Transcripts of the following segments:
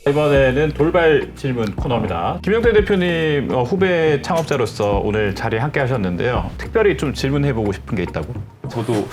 이번에는 돌발 질문 코너입니다. 김영태 대표님 후배 창업자로서 오늘 자리에 함께 하셨는데요. 특별히 좀 질문해보고 싶은 게 있다고? 저도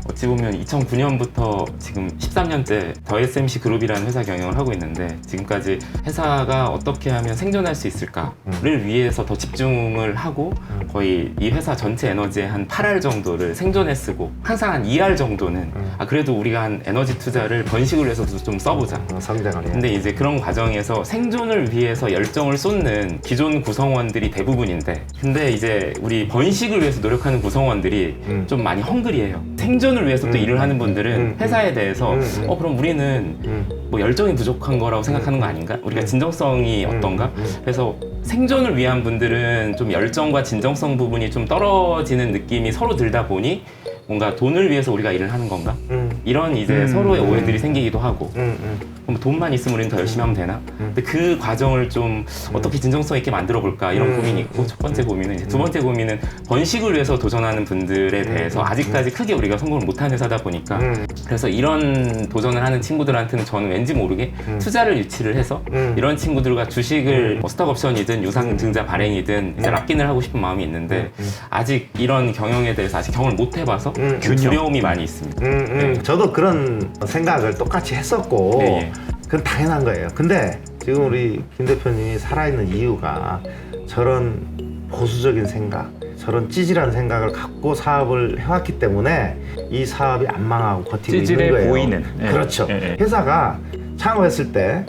어찌 보면 2009년부터 지금 13년째 더 SMC 그룹이라는 회사 경영을 하고 있는데, 지금까지 회사가 어떻게 하면 생존할 수 있을까를 위해서 더 집중을 하고 거의 이 회사 전체 에너지의 한 8할 정도를 생존에 쓰고, 항상 한 2할 정도는 그래도 우리가 한 에너지 투자를 번식을 위해서도 좀 써보자. 성장을 해야. 근데 이제 그런 과정에서 생존을 위해서 열정을 쏟는 기존 구성원들이 대부분인데, 근데 이제 우리 번식을 위해서 노력하는 구성원들이 좀 많이 헝그리해요. 생존을 위해서 또 일을 하는 분들은 회사에 대해서 그럼 우리는 뭐 열정이 부족한 거라고 생각하는 거 아닌가? 우리가 진정성이 어떤가? 그래서 생존을 위한 분들은 좀 열정과 진정성 부분이 좀 떨어지는 느낌이 서로 들다 보니 뭔가 돈을 위해서 우리가 일을 하는 건가? 이런 이제 서로의 오해들이 생기기도 하고, 그럼 돈만 있으면 우리는 더 열심히 하면 되나? 근데 그 과정을 좀 어떻게 진정성 있게 만들어 볼까, 이런 고민이 있고, 첫 번째 고민은 이제 두 번째 고민은 번식을 위해서 도전하는 분들에 대해서 아직까지 크게 우리가 성공을 못한 회사다 보니까, 그래서 이런 도전을 하는 친구들한테는 저는 왠지 모르게 투자를 유치를 해서 이런 친구들과 주식을 뭐 스톡옵션이든 유상증자 발행이든 이제 락인을 하고 싶은 마음이 있는데, 아직 이런 경영에 대해서 아직 경험을 못 해봐서 두려움이 많이 있습니다. 저도 그런 생각을 똑같이 했었고, 네, 그건 당연한 거예요. 근데 지금 우리 김 대표님이 살아있는 이유가 저런 보수적인 생각, 저런 찌질한 생각을 갖고 사업을 해왔기 때문에 이 사업이 안 망하고 버티고 있는 거예요. 보이는. 그렇죠. 회사가 창업했을 때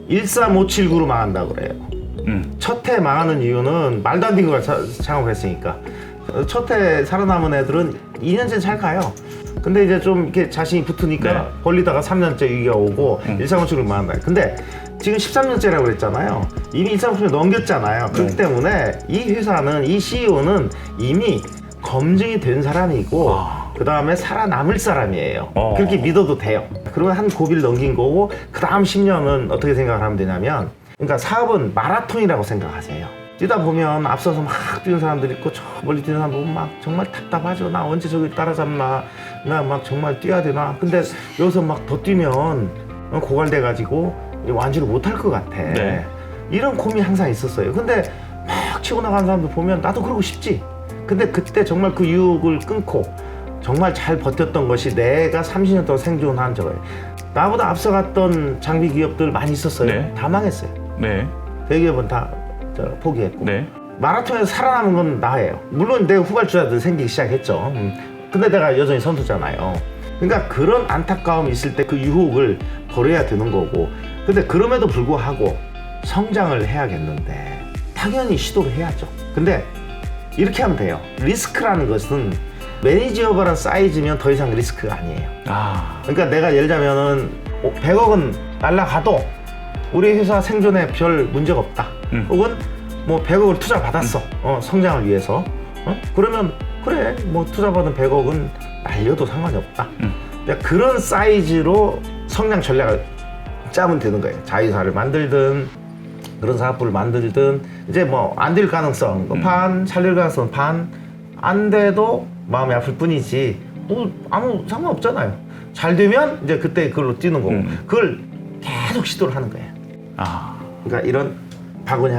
13579로 망한다고 그래요. 첫 해 망하는 이유는 말도 안 되는 걸 창업했으니까. 첫 해 살아남은 애들은 2년째 잘 가요. 근데 이제 좀 이렇게 자신이 붙으니까 벌리다가 3년째 위기가 오고 13579로 망한다. 근데 지금 13년째라고 그랬잖아요. 이미 13579를 넘겼잖아요. 그렇기 때문에 이 회사는, 이 CEO는 이미 검증이 된 사람이고, 그 다음에 살아남을 사람이에요. 그렇게 믿어도 돼요. 그러면 한 고비를 넘긴 거고, 그 다음 10년은 어떻게 생각을 하면 되냐면, 그러니까 사업은 마라톤이라고 생각하세요. 뛰다 보면 앞서서 막 뛰는 사람들 있고, 저 멀리 뛰는 사람 보면 막 정말 답답하죠. 나 언제 저기 따라잡나, 나 막 정말 뛰어야 되나. 근데 여기서 막 더 뛰면 고갈돼가지고 완주를 못할 것 같아. 이런 고민이 항상 있었어요. 근데 막 치고 나가는 사람들 보면 나도 그러고 싶지. 근데 그때 정말 그 유혹을 끊고 정말 잘 버텼던 것이 내가 30년 동안 생존한 저거예요. 나보다 앞서갔던 장비 기업들 많이 있었어요. 다 망했어요. 대기업은 다 포기했고. 마라톤에서 살아남은 건 나예요. 물론 내 후발주자들 생기기 시작했죠. 근데 내가 여전히 선두잖아요. 그러니까 그런 안타까움이 있을 때 그 유혹을 버려야 되는 거고, 근데 그럼에도 불구하고 성장을 해야겠는데 당연히 시도를 해야죠. 근데 이렇게 하면 돼요. 리스크라는 것은 매니지어블한 사이즈면 더 이상 리스크가 아니에요. 그러니까 내가 예를 들자면은 100억은 날라가도 우리 회사 생존에 별 문제가 없다. 혹은 뭐 100억을 투자 받았어. 성장을 위해서. 그러면 그래, 뭐 투자받은 100억은 날려도 상관이 없다. 그러니까 그런 사이즈로 성장 전략을 짜면 되는 거예요. 자회사를 만들든 그런 사업부를 만들든, 이제 뭐 안 될 가능성 반, 잘 될 가능성 반, 안 돼도 마음이 아플 뿐이지 뭐 아무 상관없잖아요. 잘 되면 이제 그때 그걸로 뛰는 거고, 그걸 계속 시도를 하는 거예요. 그러니까 이런 바구니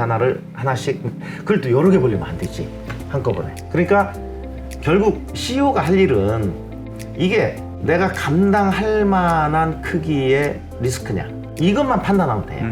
하나씩, 그걸 또 여러 개 벌리면 안 되지, 한꺼번에. 그러니까 결국 CEO가 할 일은 이게 내가 감당할 만한 크기의 리스크냐, 이것만 판단하면 돼요.